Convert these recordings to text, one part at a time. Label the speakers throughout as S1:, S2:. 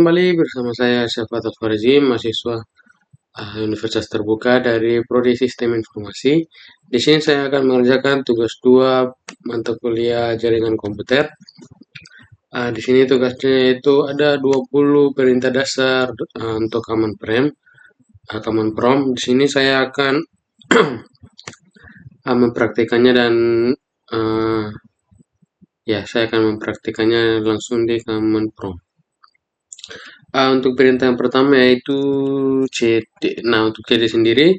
S1: kembali bersama saya Syafatul Farizim, mahasiswa Universitas Terbuka dari Prodi Sistem Informasi. Di sini saya akan mengerjakan tugas 2 mata kuliah jaringan komputer. Di sini tugasnya itu ada 20 perintah dasar untuk command prompt. Di sini saya akan mempraktikannya dan saya akan mempraktikannya langsung di command prompt. Untuk perintah yang pertama yaitu cd. Nah, untuk cd sendiri,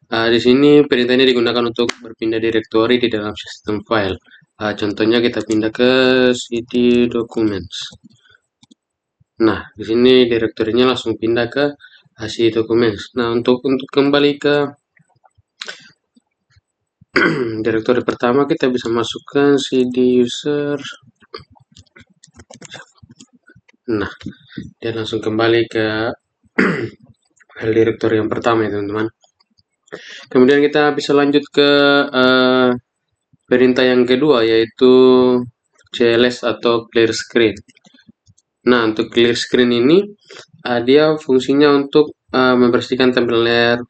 S1: di sini perintah ini digunakan untuk berpindah direktori di dalam sistem file. Contohnya kita pindah ke cd documents. Nah, di sini direktorinya langsung pindah ke cd documents. Nah, untuk kembali ke direktori pertama, kita bisa masukkan cd user. Nah, dia langsung kembali ke file directory yang pertama ya teman-teman. Kemudian kita bisa lanjut ke perintah yang kedua yaitu cls atau clear screen. Nah, untuk clear screen ini dia fungsinya untuk membersihkan tampilan layar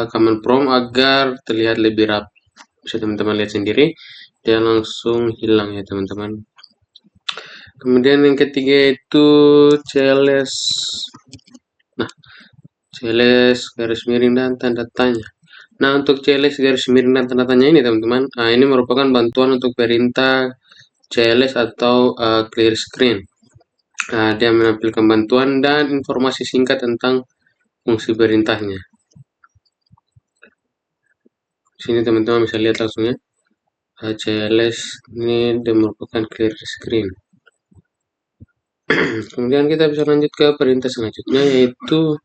S1: command prompt agar terlihat lebih rapi. Bisa teman-teman lihat sendiri, dia langsung hilang ya teman-teman. Kemudian yang ketiga itu cls. Nah, cls garis miring dan tanda tanya. Nah, untuk cls garis miring dan tanda tanya ini teman-teman, ini merupakan bantuan untuk perintah cls atau clear screen. Dia menampilkan bantuan dan informasi singkat tentang fungsi perintahnya. Sini teman-teman bisa lihat langsung ya. cls ini dia merupakan clear screen. Kemudian kita bisa lanjut ke perintah selanjutnya yaitu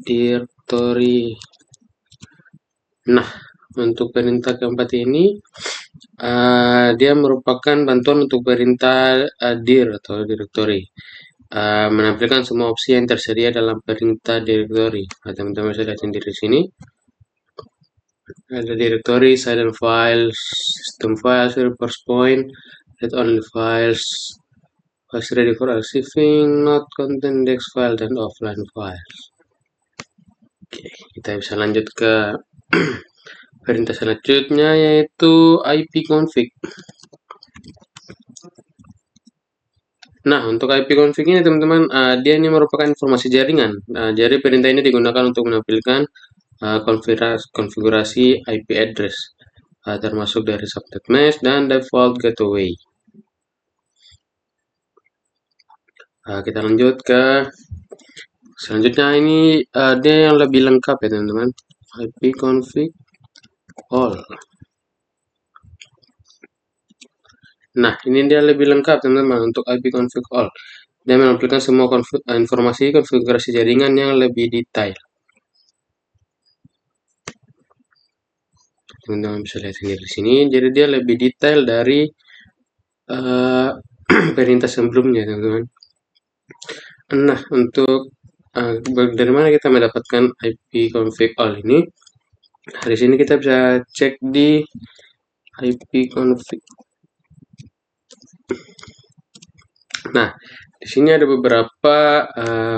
S1: directory. Nah, untuk perintah keempat ini dia merupakan bantuan untuk perintah dir atau directory. Menampilkan semua opsi yang tersedia dalam perintah directory. Teman-teman bisa lihat sendiri di sini. Ada directory, silent files, system files, reverse point, read only files, files ready for archiving, not content index file, dan offline files. Oke, kita bisa lanjut ke perintah selanjutnya yaitu ipconfig. Nah, untuk ipconfig ini teman-teman, dia ini merupakan informasi jaringan. Jadi perintah ini digunakan untuk menampilkan konfigurasi IP address, termasuk dari subnet mesh dan default gateway. Kita lanjut ke selanjutnya, ini dia yang lebih lengkap ya teman-teman, ipconfig all. Nah, ini dia lebih lengkap teman-teman untuk ipconfig all. Dia menampilkan semua informasi konfigurasi jaringan yang lebih detail. Teman-teman bisa lihat sendiri di sini. Jadi dia lebih detail dari perintah sebelumnya, teman-teman. Nah, untuk dari mana kita mendapatkan ipconfig all ini? Di sini kita bisa cek di ipconfig. Nah, di sini ada beberapa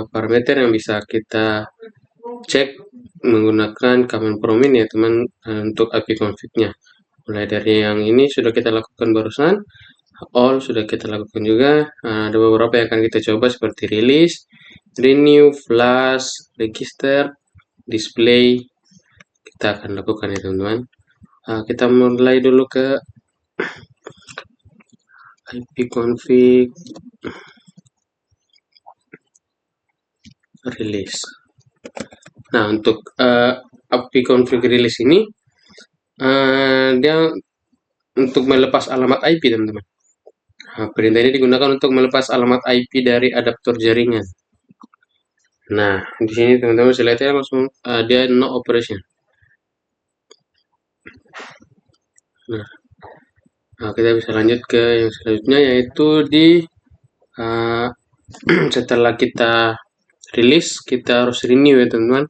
S1: parameter yang bisa kita cek menggunakan command prompt ini ya teman, untuk ipconfig-nya. Mulai dari yang ini sudah kita lakukan barusan, all sudah kita lakukan juga. Ada beberapa yang akan kita coba seperti release, renew, flash, register, display. Kita akan lakukan ya teman-teman. Kita mulai dulu ke ipconfig release. Nah, untuk ipconfig release ini dia untuk melepas alamat IP teman-teman. Perintah ini digunakan untuk melepas alamat IP dari adaptor jaringan. Nah, di sini teman-teman bisa lihat ya langsung dia no operation. Nah, kita bisa lanjut ke yang selanjutnya yaitu di setelah kita rilis kita harus renew ya teman-teman.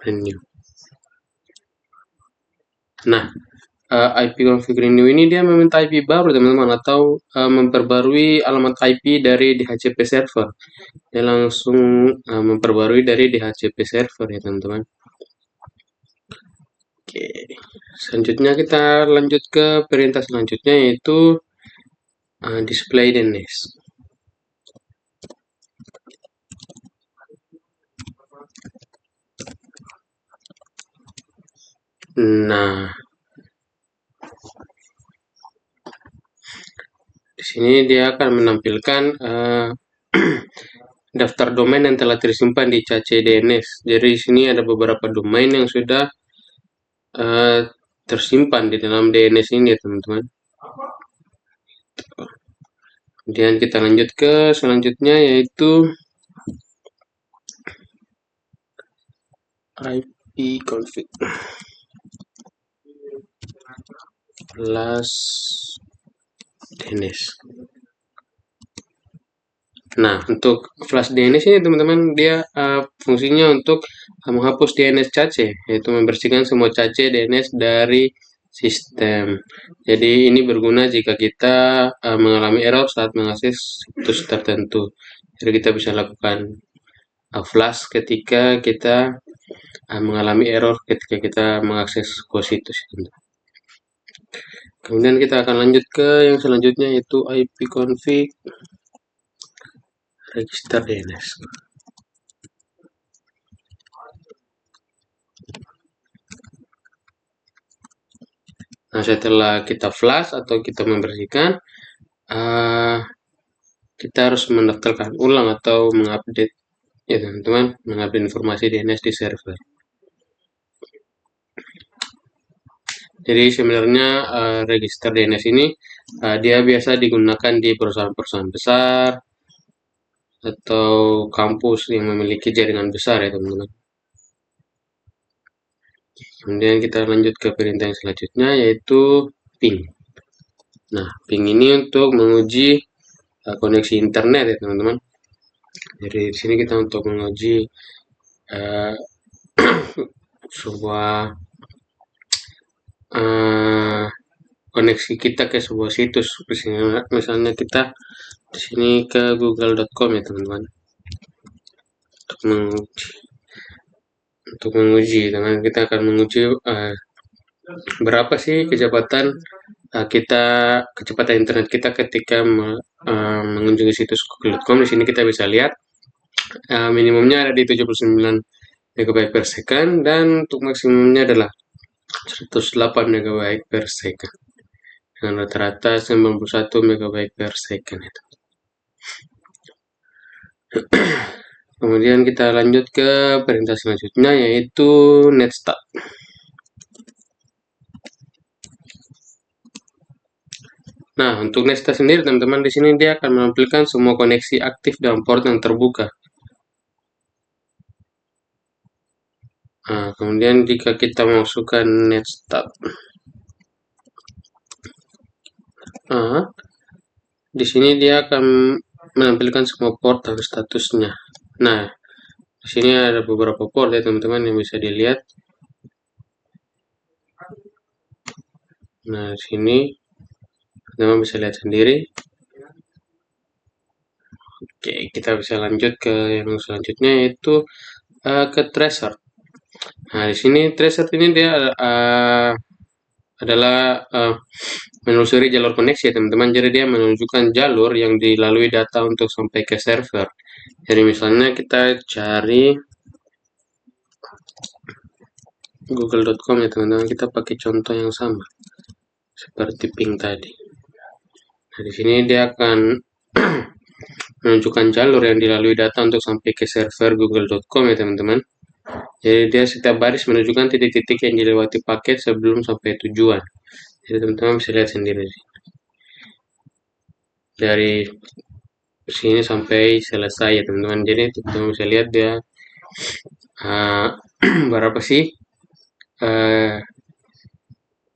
S1: Renew. Nah, IP config renew ini dia meminta IP baru teman-teman, atau memperbarui alamat IP dari DHCP server. Dia langsung memperbarui dari DHCP server ya teman-teman. Oke, selanjutnya kita lanjut ke perintah selanjutnya, yaitu display DNS. Nah, di sini dia akan menampilkan daftar domain yang telah tersimpan di cache DNS. Jadi di sini ada beberapa domain yang sudah tersimpan di dalam DNS ini ya teman-teman. Kemudian kita lanjut ke selanjutnya, yaitu IP config plus DNS. Nah, untuk flash DNS ini teman-teman, dia fungsinya untuk menghapus DNS cache, yaitu membersihkan semua cache DNS dari sistem. Jadi ini berguna jika kita mengalami error saat mengakses situs tertentu. Jadi kita bisa lakukan flash ketika kita mengalami error ketika kita mengakses ke situs. Kemudian kita akan lanjut ke yang selanjutnya, yaitu IP config register DNS. Nah, setelah kita flash atau kita membersihkan, kita harus mendaftarkan ulang atau mengupdate ya teman-teman, mengupdate informasi DNS di server. Jadi sebenarnya register DNS ini dia biasa digunakan di perusahaan-perusahaan besar atau kampus yang memiliki jaringan besar ya teman-teman. Kemudian kita lanjut ke perintah yang selanjutnya, yaitu ping. Nah, ping ini untuk menguji koneksi internet ya teman-teman. Jadi di sini kita untuk menguji sebuah koneksi kita ke sebuah situs. Misalnya kita di sini ke google.com ya teman-teman. Untuk menguji, teman kita akan menguji berapa sih kecepatan internet kita ketika mengunjungi situs google.com. Di sini kita bisa lihat minimumnya ada di 79 MB per second, dan untuk maksimumnya adalah 108 MB per second dengan rata-rata 91 MB per second itu. Kemudian kita lanjut ke perintah selanjutnya, yaitu netstart. Nah, untuk netstart sendiri teman-teman, di sini dia akan menampilkan semua koneksi aktif dan port yang terbuka. Nah, kemudian jika kita masukkan netstart, di sini dia akan menampilkan semua port dan statusnya. Nah, di sini ada beberapa port ya teman-teman yang bisa dilihat. Nah, di sini teman-teman bisa lihat sendiri. Oke, kita bisa lanjut ke yang selanjutnya, yaitu ke tracer. Nah, di sini tracer ini dia adalah menelusuri jalur koneksi ya teman-teman. Jadi dia menunjukkan jalur yang dilalui data untuk sampai ke server. Jadi misalnya kita cari google.com ya teman-teman, kita pakai contoh yang sama seperti ping tadi. Nah, di sini dia akan menunjukkan jalur yang dilalui data untuk sampai ke server google.com ya teman-teman. Jadi dia setiap baris menunjukkan titik-titik yang dilewati paket sebelum sampai tujuan. Jadi teman-teman bisa lihat sendiri dari sini sampai selesai ya teman-teman. Jadi teman-teman bisa lihat dia berapa sih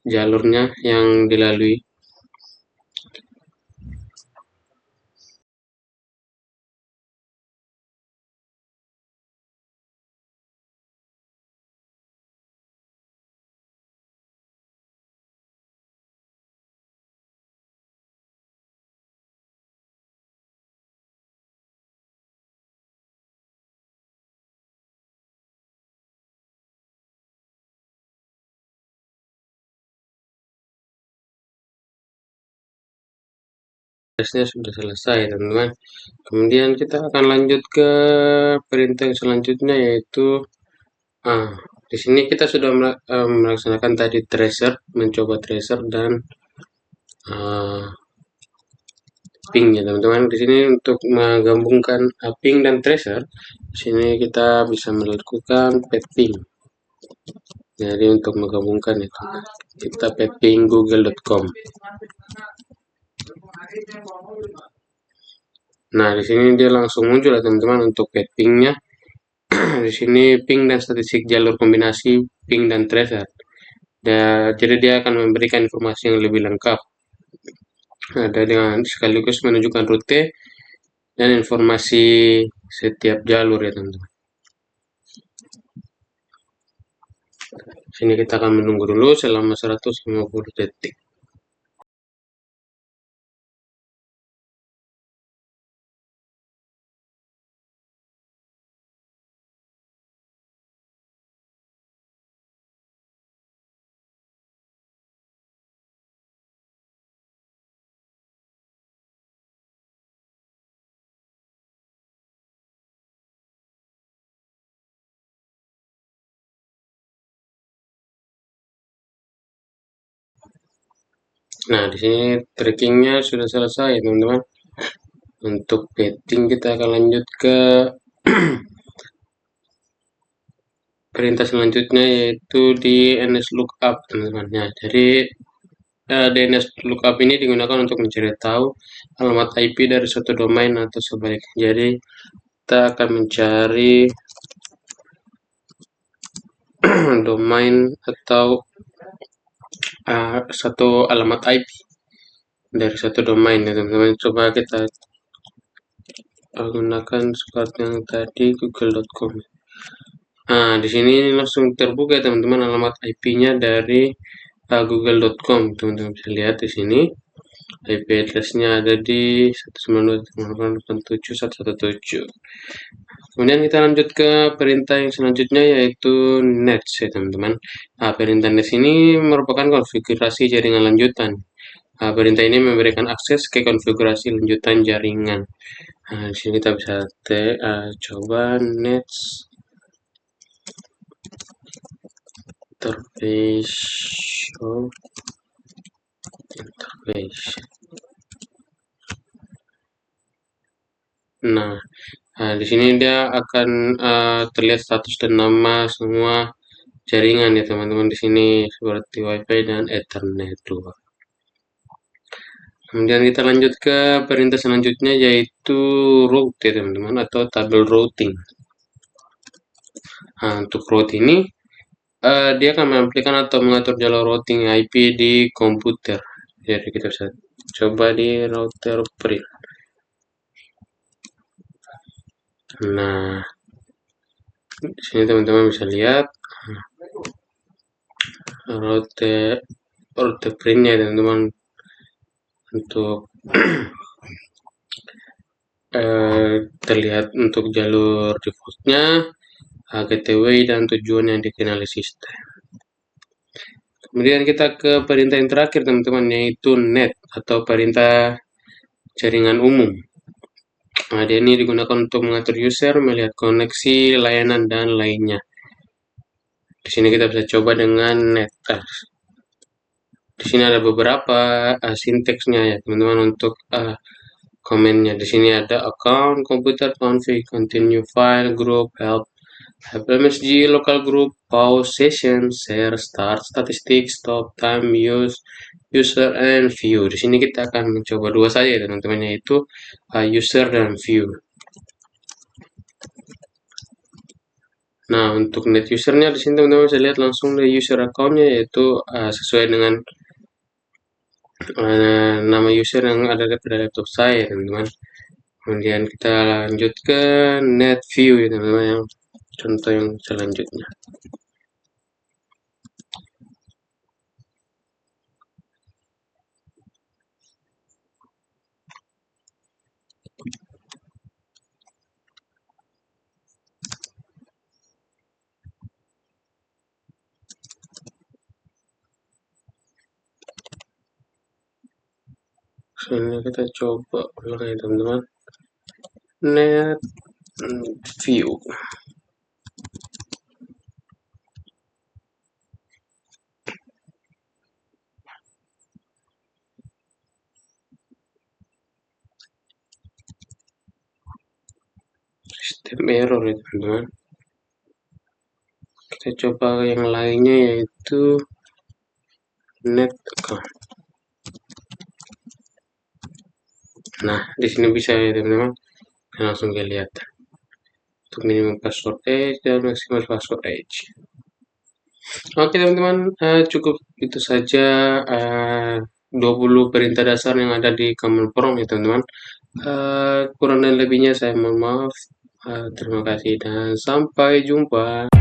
S1: jalurnya yang dilalui. tesnya sudah selesai, teman-teman. Kemudian kita akan lanjut ke perintah yang selanjutnya, yaitu di sini kita sudah melaksanakan tadi tracer, mencoba tracer dan ping ya teman-teman. Di sini untuk menggabungkan ping dan tracer, di sini kita bisa melakukan ping. Jadi untuk menggabungkan itu kita ping google.com. Nah, di sini dia langsung muncul ya teman-teman untuk pingnya. Di sini ping dan statistik jalur kombinasi ping dan tracer. Jadi dia akan memberikan informasi yang lebih lengkap. Ada dengan sekaligus menunjukkan rute dan informasi setiap jalur ya teman-teman. Sini kita akan menunggu dulu selama 150 detik. Nah, di sini trackingnya sudah selesai teman-teman. Untuk betting kita akan lanjut ke perintah selanjutnya, yaitu di NSLOOKUP teman-teman. Nah, jadi DNS lookup ini digunakan untuk mencari tahu alamat IP dari suatu domain atau sebaliknya. Jadi kita akan mencari domain atau satu alamat IP dari satu domain ya teman-teman. Coba kita gunakan seperti yang tadi google.com. Nah, di sini langsung terbuka teman-teman alamat IP-nya dari google.com. Teman-teman bisa lihat di sini. IP address-nya ada di 192.168.7.117. Kemudian kita lanjut ke perintah yang selanjutnya, yaitu nets ya teman-teman. Nah, perintah nets ini merupakan konfigurasi jaringan lanjutan. Nah, perintah ini memberikan akses ke konfigurasi lanjutan jaringan. Nah, di sini kita bisa coba nets interface show interface. Nah, di sini dia akan terlihat status dan nama semua jaringan ya teman-teman, di sini seperti WiFi dan Ethernet 2. Kemudian kita lanjut ke perintah selanjutnya, yaitu route ya teman-teman, atau tabel routing. Nah, untuk route ini dia akan mengaplikan atau mengatur jalur routing IP di komputer. Jadi kita bisa coba di router print. Nah, di sini teman-teman bisa lihat route printnya teman-teman. Untuk terlihat untuk jalur defaultnya, gateway dan tujuan yang dikenali sistem. Kemudian kita ke perintah yang terakhir teman-teman, yaitu net atau perintah jaringan umum. Nah, dia ini digunakan untuk mengatur user, melihat koneksi, layanan, dan lainnya. Di sini kita bisa coba dengan net. Di sini ada beberapa sinteksnya ya teman-teman untuk komennya. Di sini ada account, computer, config, continue file, group, help, MSG, local group, pause, session, share, start, statistik, stop, time, use, user, and view. Di sini kita akan mencoba dua saja teman-teman, yaitu user dan view. Nah, untuk net usernya di sini teman-teman bisa lihat langsung dari user accountnya, yaitu sesuai dengan nama user yang ada pada laptop saya teman-teman. Kemudian kita lanjut ke net view ya teman-teman, yang contoh yang selanjutnya. Ini kita coba ulang ya teman-teman. Net view. Sistem error ya teman-teman. Kita coba yang lainnya yaitu net account. Nah, di sini bisa ya teman-teman. Langsung kita lihat untuk minimum password age dan maksimal password age. Oke teman-teman, cukup itu saja 20 perintah dasar yang ada di Command Prompt ya teman-teman. Kurang dan lebihnya saya mohon maaf. Terima kasih dan sampai jumpa.